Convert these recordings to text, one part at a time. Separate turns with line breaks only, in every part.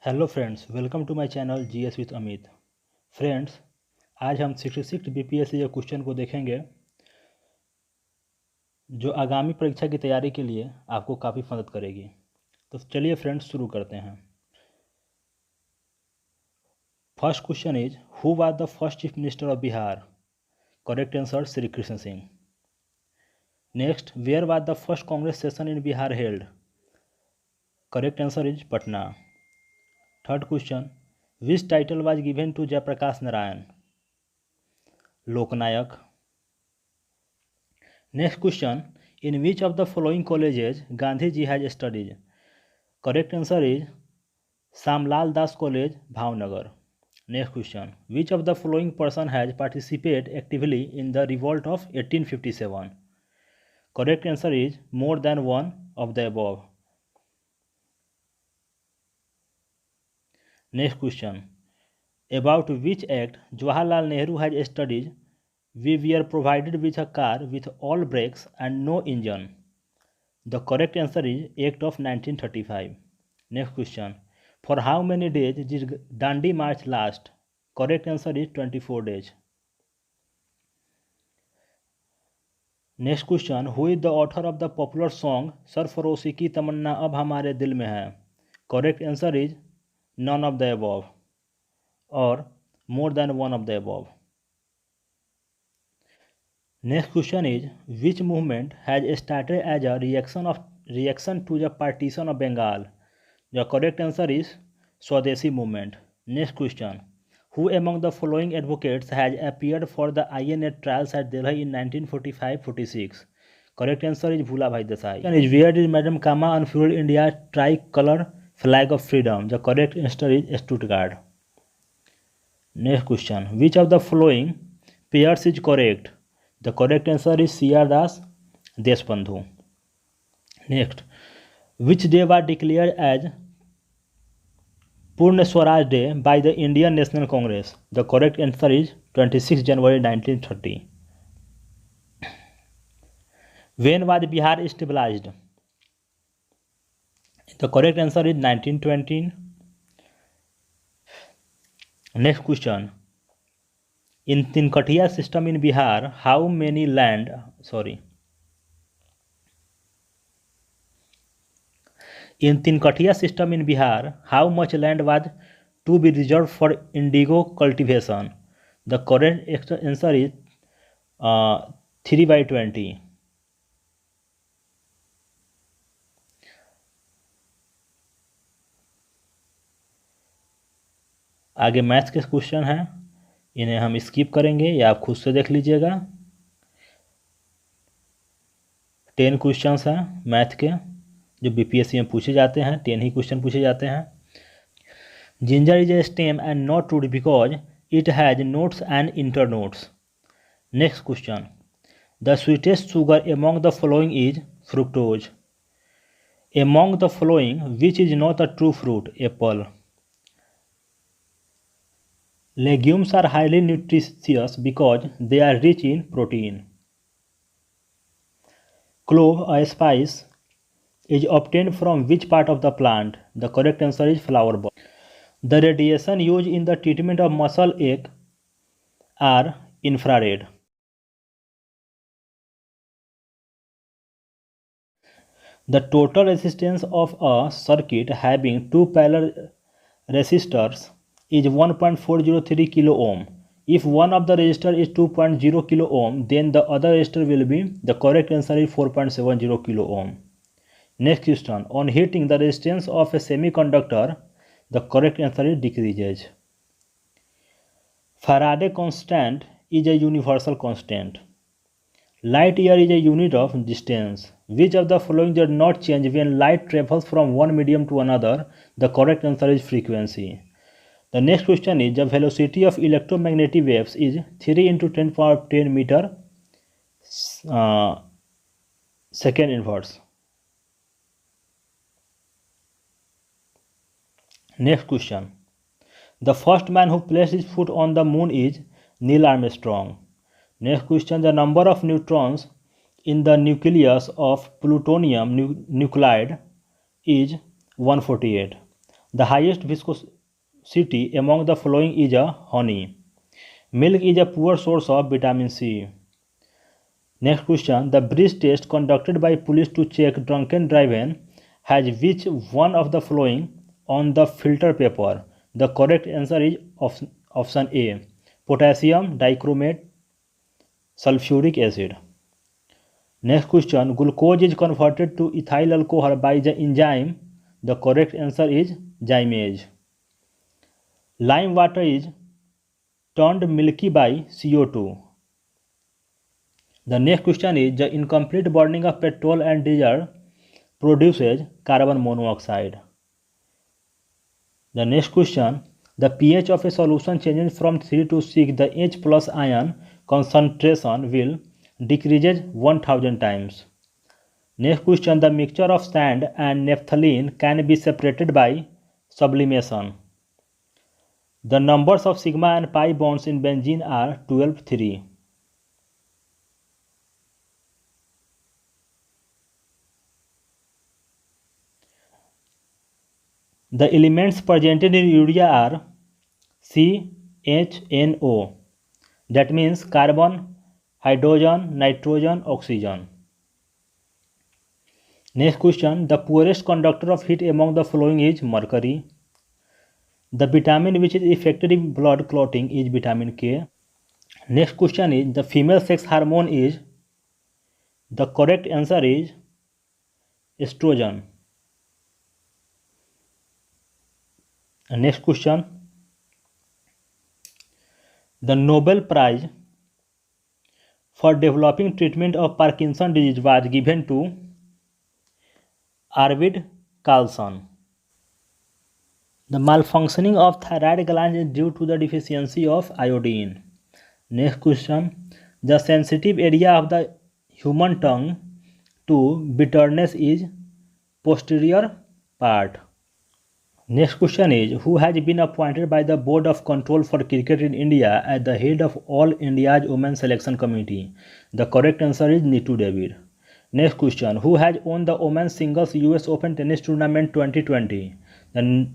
Hello friends, welcome to my channel GS with Amit. Friends, आज हम 66 BPSC के question को देखेंगे जो आगामी परीक्षा की तैयारी के लिए आपको काफ़ी मदद करेगी। तो चलिए फ्रेंड्स, शुरू करते हैं। First question is, who was the first chief minister of Bihar? Correct answer, Shri Krishna Singh. Next, where was the first Congress session in Bihar held? Correct answer is Patna. Third question, which title was given to Jayaprakash Narayan? Loknayak. Next question, in which of the following colleges Gandhi ji has studied? Correct answer is Samlal Das College, Bhavnagar. Next question, which of the following person has participated actively in the revolt of 1857? Correct answer is more than one of the above. Next question, about which act Jawaharlal Nehru has studied we were provided with a car with all brakes and no engine? The correct answer is Act of 1935. Next question, for how many days did Dandi March last? Correct answer is 24 days. Next question, who is the author of the popular song सरफरोशी की तमन्ना अब हमारे दिल में है? Correct answer is none of the above or more than one of the above. Next question is, which movement has started as a reaction to the partition of Bengal? The correct answer is Swadeshi movement. Next question, who among the following advocates has appeared for the INA trials at Delhi in 1945-46? Correct answer is Bhulabhai Desai. Question is, where did Madam Kama unfurled India's tricolor flag of freedom? The correct answer is Stuttgart. Next question, which of the following pairs is correct? The correct answer is C.R. Das, Deshbandhu. Next, which day was declared as Purna Swaraj Day by the Indian National Congress? The correct answer is 26 January 1930. When was Bihar stabilized? The correct answer is 1920. Next question, in Tinkatia system in Bihar, how many In Tinkatia system in Bihar, how much land was to be reserved for indigo cultivation? The correct answer is 3/20. आगे maths के question हैं, इन्हें हम skip करेंगे या आप खुद से देख लीजिएगा। 10 क्वेश्चंस हैं मैथ के जो बीपीएससी में पूछे जाते हैं। 10 ही क्वेश्चन पूछे जाते हैं। Ginger is a stem and not root because it has nodes and internodes. Next question, the sweetest sugar among the following is fructose. Among the following which is not a true fruit? Apple. Legumes are highly nutritious because they are rich in protein. Clove, a spice, is obtained from which part of the plant? The correct answer is flower bud. The radiation used in the treatment of muscle ache are infrared. The total resistance of a circuit having two parallel resistors is 1.403 kilo ohm. If one of the resistor is 2.0 kilo ohm, then the other resistor will be, the correct answer is 4.70 kilo ohm. Next question, on heating the resistance of a semiconductor, the correct answer is decreases. Faraday constant is a universal constant. Light year is a unit of distance. Which of the following does not change when light travels from one medium to another? The correct answer is frequency. The next question is, the velocity of electromagnetic waves is 3 into 10 power 10 meter second inverse. Next question, the first man who placed his foot on the moon is Neil Armstrong. Next question, the number of neutrons in the nucleus of plutonium nuclide is 148. The highest viscosity among the following is a honey. Milk is a poor source of vitamin C. Next question. The bridge test conducted by police to check drunken driving has which one of the following on the filter paper? The correct answer is option A. Potassium dichromate sulfuric acid. Next question. Glucose is converted to ethyl alcohol by the enzyme. The correct answer is zymase. Lime water is turned milky by CO2. The next question is the incomplete burning of petrol and diesel produces carbon monoxide. The next question, the pH of a solution changes from 3 to 6, the H plus ion concentration will decreases 1000 times. Next question, the mixture of sand and naphthalene can be separated by sublimation. The numbers of sigma and pi bonds in benzene are 12, 3. The elements presented in urea are CHNO, that means carbon, hydrogen, nitrogen, oxygen. Next question, the poorest conductor of heat among the following is mercury. The vitamin which is effective in blood clotting is vitamin K. Next question is the female sex hormone is, the correct answer is estrogen. Next question, the Nobel Prize for developing treatment of Parkinson's disease was given to Arvid Carlson. The malfunctioning of thyroid gland is due to the deficiency of iodine. Next question, the sensitive area of the human tongue to bitterness is posterior part. Next question is, who has been appointed by the Board of Control for Cricket in India as the head of All India's Women's Selection Committee? The correct answer is Neetu David. Next question, who has won the Women's Singles US Open Tennis Tournament 2020? The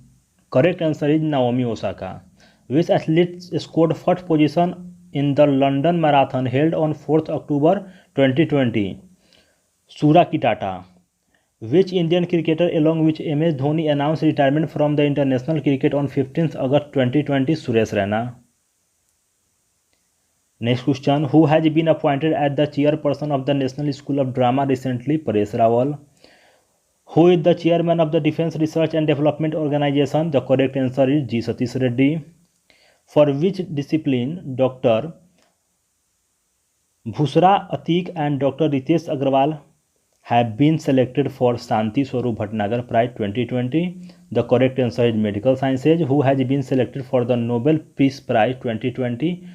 correct answer is Naomi Osaka. Which athlete scored first position in the London Marathon held on 4th October 2020? Sura Kitata. Which Indian cricketer along with MS Dhoni announced retirement from the international cricket on 15th August 2020? Suresh Raina. Next question, who has been appointed as the chairperson of the National School of Drama recently? Paresh Rawal. Who is the chairman of the Defence Research and Development Organization? The correct answer is G. Satish Reddy. For which discipline Dr. Bhusra Atik and Dr. Ritesh Agarwal have been selected for Shanti Swarup Bhatnagar Prize 2020? The correct answer is Medical Sciences. Who has been selected for the Nobel Peace Prize 2020?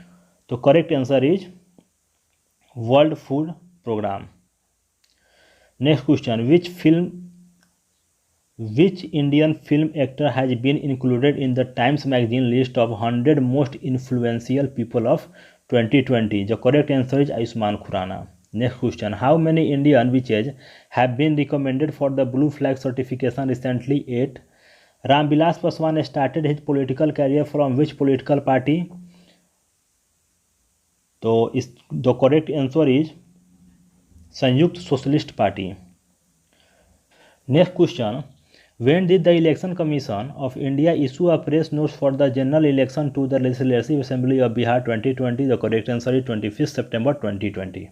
The correct answer is World Food Program. Next question, which Indian film actor has been included in the Times Magazine list of 100 most influential people of 2020? The correct answer is Ayushmann Khurrana. Next question, how many Indian witches have been recommended for the Blue Flag certification recently? 8. Ramvilas Paswan started his political career from which political party? So the correct answer is Sanyukt Socialist Party. Next question, when did the Election Commission of India issue a press notice for the general election to the Legislative Assembly of Bihar 2020? The correct answer is 25th September 2020.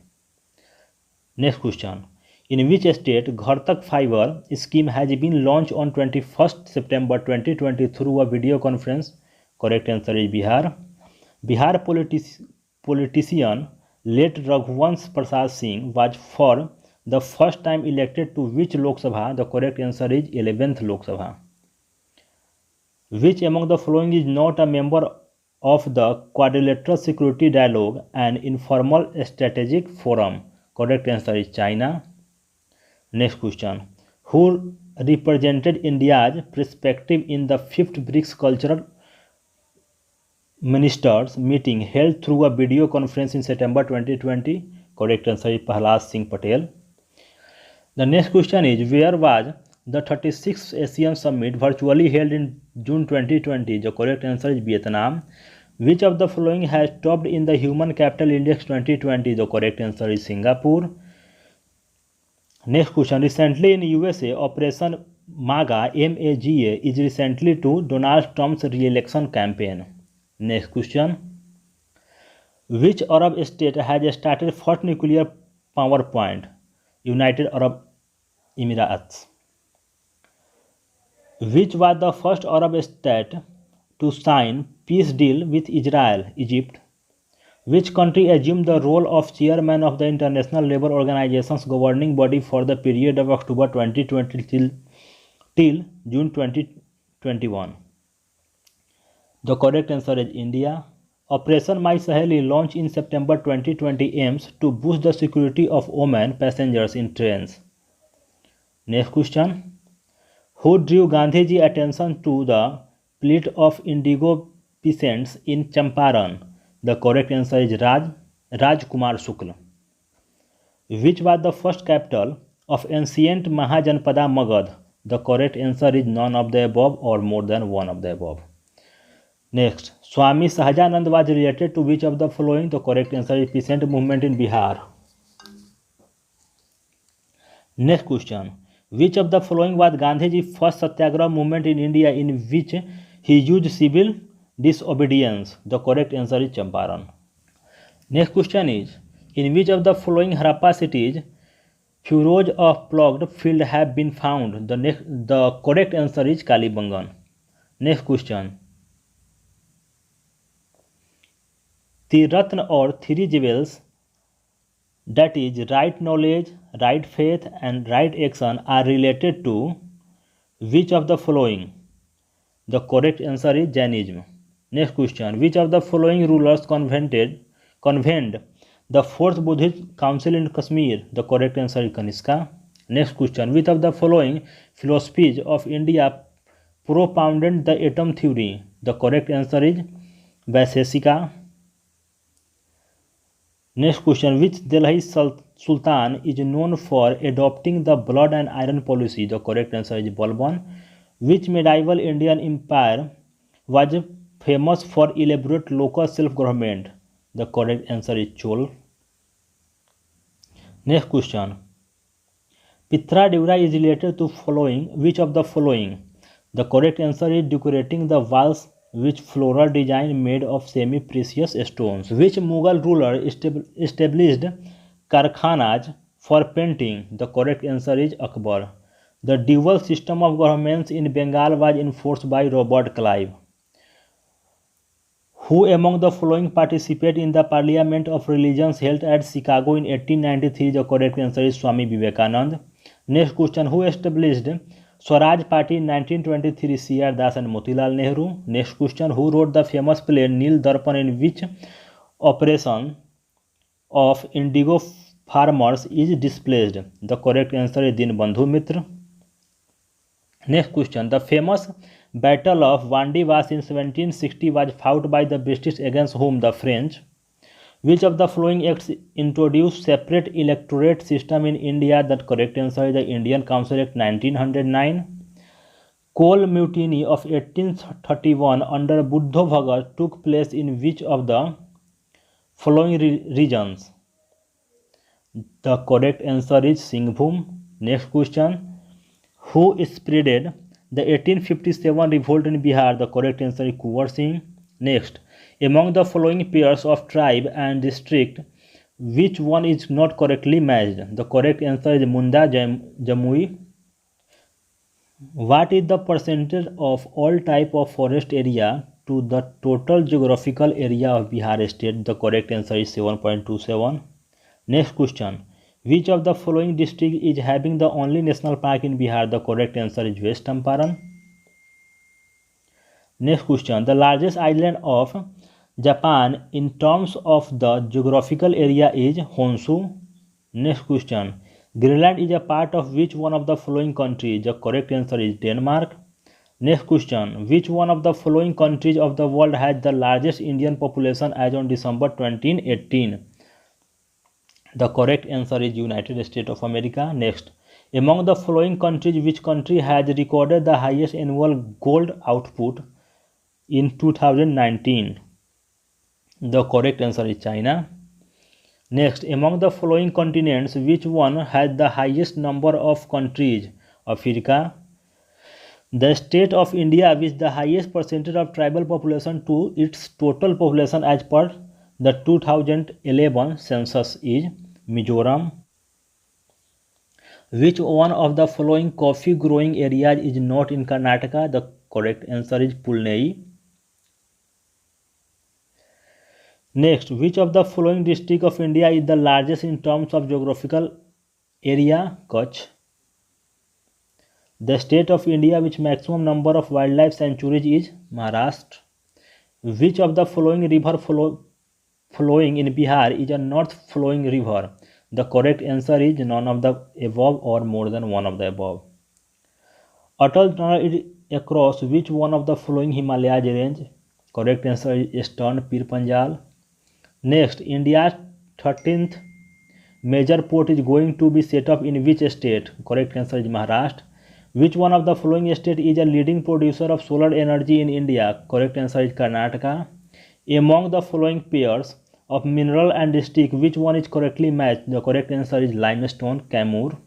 Next question, in which state Ghar Tak Fiber scheme has been launched on 21st September 2020 through a video conference? Correct answer is Bihar. Bihar politician late Raghuvansh Prasad Singh was for the first time elected to which Lok Sabha? The correct answer is 11th Lok Sabha. Which among the following is not a member of the Quadrilateral Security Dialogue and Informal Strategic Forum? Correct answer is China. Next question, who represented India's perspective in the 5th BRICS Cultural Ministers meeting held through a video conference in September 2020? Correct answer is Prahlad Singh Patel. The next question is, where was the 36th ASEAN Summit virtually held in June 2020? The correct answer is Vietnam. Which of the following has topped in the Human Capital Index 2020? The correct answer is Singapore. Next question. Recently in USA, Operation MAGA, M-A-G-A, is recently to Donald Trump's re-election campaign. Next question. Which Arab state has started first nuclear power plant? United Arab Emirates. Which was the first Arab state to sign peace deal with Israel? Egypt. Which country assumed the role of chairman of the International Labour Organization's governing body for the period of October 2020 till June 2021? The correct answer is India. Operation My Saheli, launched in September 2020, aims to boost the security of women passengers in trains. Next question. Who drew Gandhiji's attention to the plight of indigo peasants in Champaran? The correct answer is Rajkumar Shukla. Which was the first capital of ancient Mahajanpada Magad? The correct answer is none of the above or more than one of the above. Next, Swami Sahajanand was related to which of the following? The correct answer is peasant movement in Bihar. Next question. Which of the following was Gandhiji's first Satyagraha movement in India in which he used civil disobedience? The correct answer is Champaran. Next question is, in which of the following Harappa cities furrows of plugged field have been found? The correct answer is Kalibangan. Next question. The Ratna or three jewels, that is right knowledge, right faith and right action, are related to which of the following? The correct answer is Jainism. Next question. Which of the following rulers convened the fourth Buddhist council in Kashmir? The correct answer is Kanishka. Next question. Which of the following philosophies of India propounded the atom theory? The correct answer is Vaisheshika. Next question. Which Delhi Sultan is known for adopting the blood and iron policy? The correct answer is Balban. Which medieval Indian empire was famous for elaborate local self-government? The correct answer is Chol. Next question. Pithra is related to following which of the following? The correct answer is decorating the walls which floral design made of semi-precious stones. Which Mughal ruler established karkhanas for painting? The correct answer is Akbar. The dual system of governments in Bengal was enforced by Robert Clive. Who among the following participated in the Parliament of Religions held at Chicago in 1893? The correct answer is Swami Vivekanand. Next question. Who established Swaraj Party in 1923? C.R. Das and Motilal Nehru. Next question. Who wrote the famous play Nil Darpan, in which operation of indigo farmers is displayed? The correct answer is Dinbandhu Mitra. Next question. The famous Battle of Vandy was in 1760 was fought by the British against whom? The French. Which of the following acts introduced separate electorate system in India? The correct answer is the Indian Council Act 1909. Coal mutiny of 1831 under Buddha Bhagat took place in which of the following regions? The correct answer is Singhbhum. Next question. Who spreaded the 1857 revolt in Bihar? The correct answer is Kuwar Singh. Next. Among the following pairs of tribe and district, which one is not correctly matched? The correct answer is Munda Jamui. What is the percentage of all type of forest area to the total geographical area of Bihar state? The correct answer is 7.27. Next question. Which of the following district is having the only national park in Bihar? The correct answer is West Champaran. Next question. The largest island of Japan in terms of the geographical area is Honshu. Next question. Greenland is a part of which one of the following countries? The correct answer is Denmark. Next question. Which one of the following countries of the world has the largest Indian population as on December 2018? The correct answer is United States of America. Next. Among the following countries, which country has recorded the highest annual gold output in 2019? The correct answer is China. Next, among the following continents, which one has the highest number of countries? Africa. The state of India with the highest percentage of tribal population to its total population as per the 2011 census is Mizoram. Which one of the following coffee growing areas is not in Karnataka? The correct answer is Pulnei. Next, which of the following district of India is the largest in terms of geographical area? Kutch. The state of India with maximum number of wildlife sanctuaries is Maharashtra. Which of the following river flowing in Bihar is a north flowing river? The correct answer is none of the above or more than one of the above. Atal Tunnel is across which one of the following Himalayas range? Correct answer is Eastern Pir Panjal. Next, India's 13th major port is going to be set up in which state? Correct answer is Maharashtra. Which one of the following state is a leading producer of solar energy in India? Correct answer is Karnataka. Among the following pairs of mineral and district, which one is correctly matched? The correct answer is limestone, Camur.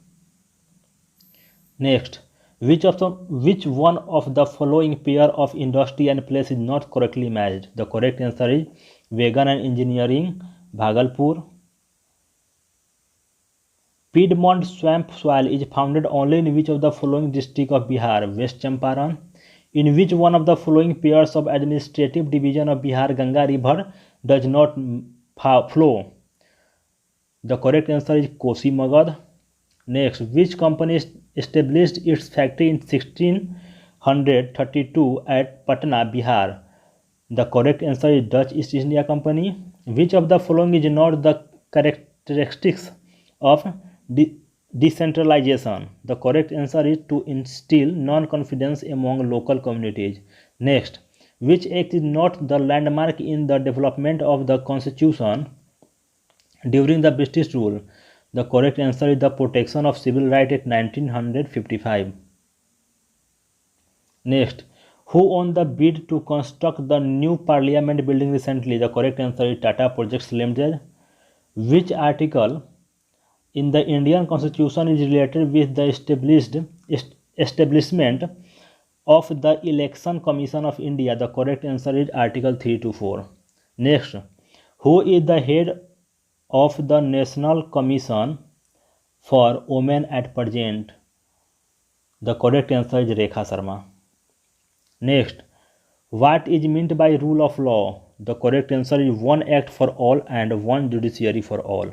Next, which one of the following pair of industry and place is not correctly matched? The correct answer is Wagon and Engineering, Bhagalpur. Piedmont swamp soil is found only in which of the following district of Bihar? West Champaran. In which one of the following pairs of administrative division of Bihar Ganga river does not flow? The correct answer is Kosi Magad. Next, which company established its factory in 1632 at Patna, Bihar? The correct answer is Dutch East India Company. Which of the following is not the characteristics of decentralization? The correct answer is to instill non-confidence among local communities. Next, which act is not the landmark in the development of the constitution during the British rule? The correct answer is the Protection of Civil Rights Act 1955. Next, who won the bid to construct the new Parliament building recently? The correct answer is Tata Projects Limited. Which article in the Indian Constitution is related with the establishment of the Election Commission of India? The correct answer is Article 324. Next, who is the head of the National Commission for Women at present? The correct answer is Rekha Sharma. Next, what is meant by rule of law? The correct answer is one act for all and one judiciary for all.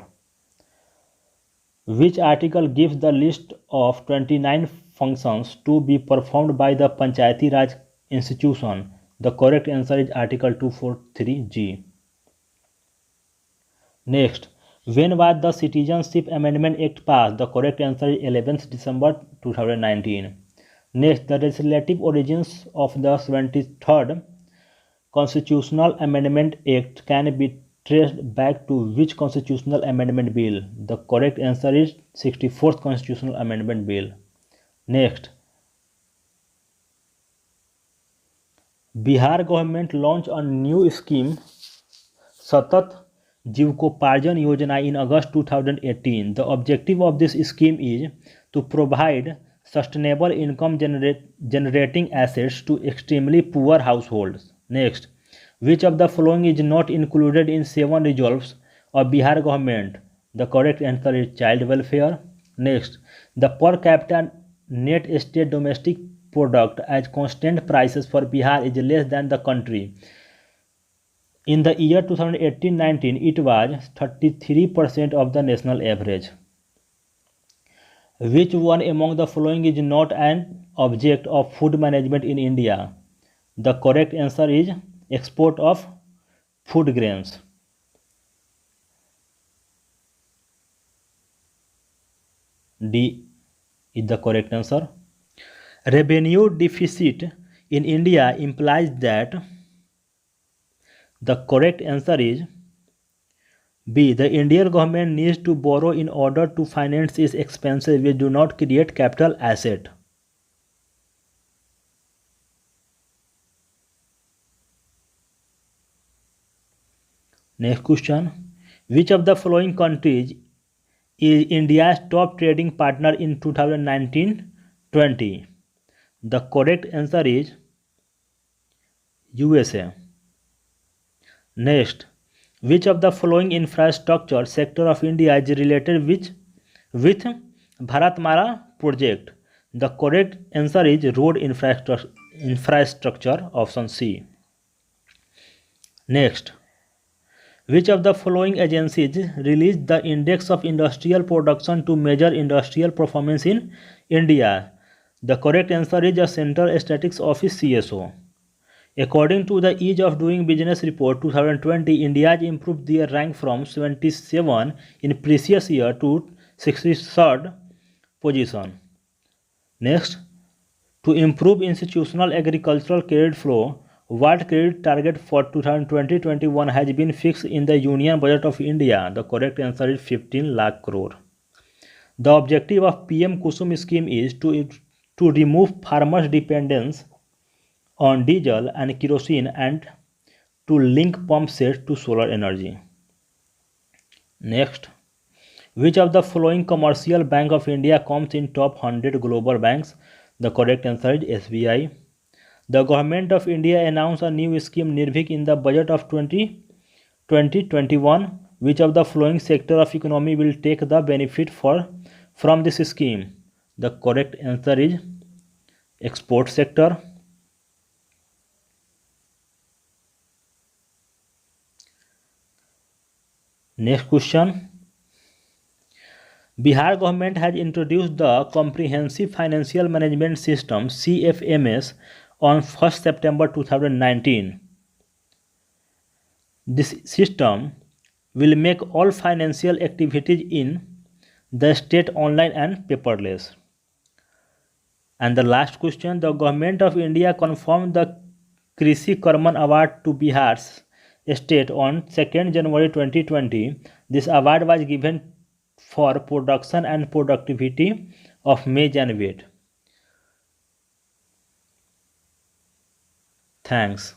Which article gives the list of 29 functions to be performed by the Panchayati Raj institution? The correct answer is Article 243G. Next, when was the Citizenship Amendment Act passed? The correct answer is 11th December 2019. Next, the legislative origins of the 73rd Constitutional Amendment Act can be traced back to which constitutional amendment bill? The correct answer is 64th Constitutional Amendment Bill. Next, Bihar government launched a new scheme, Satat Jivkoparjan Yojana, in August 2018. The objective of this scheme is to provide sustainable income generating assets to extremely poor households. Next, which of the following is not included in 7 resolves of Bihar government? The correct answer is child welfare. Next, the per capita net state domestic product as constant prices for Bihar is less than the country. In the year 2018-19, it was 33% of the national average. Which one among the following is not an object of food management in India? The correct answer is export of food grains. D is the correct answer. Revenue deficit in India implies that. The correct answer is B. The Indian government needs to borrow in order to finance its expenses which do not create capital asset. Next question. Which of the following countries is India's top trading partner in 2019-20? The correct answer is USA. Next, which of the following infrastructure sector of India is related with Bharatmala project? The correct answer is road infrastructure, option C. Next, which of the following agencies released the Index of Industrial Production to measure industrial performance in India? The correct answer is the Central Statistics Office, CSO. According to the Ease of Doing Business Report 2020, India has improved their rank from 77 in previous year to 63rd position. Next, to improve institutional agricultural credit flow, what credit target for 2020-21 has been fixed in the Union Budget of India? The correct answer is 15 lakh crore. The objective of PM Kusum scheme is to remove farmers' dependence on diesel and kerosene and to link pump sets to solar energy. Next, which of the following commercial bank of India comes in top 100 global banks? The correct answer is SBI. The government of India announced a new scheme Nirbhik in the budget of 2020-21. Which of the following sector of economy will take the benefit from this scheme? The correct answer is export sector. Next question. Bihar government has introduced the Comprehensive Financial Management System CFMS on 1st September 2019. This system will make all financial activities in the state online and paperless. And the last question, the government of India confirmed the Krishi Karman Award to Bihar's state on 2nd January 2020. This award was given for production and productivity of maize and wheat. Thanks.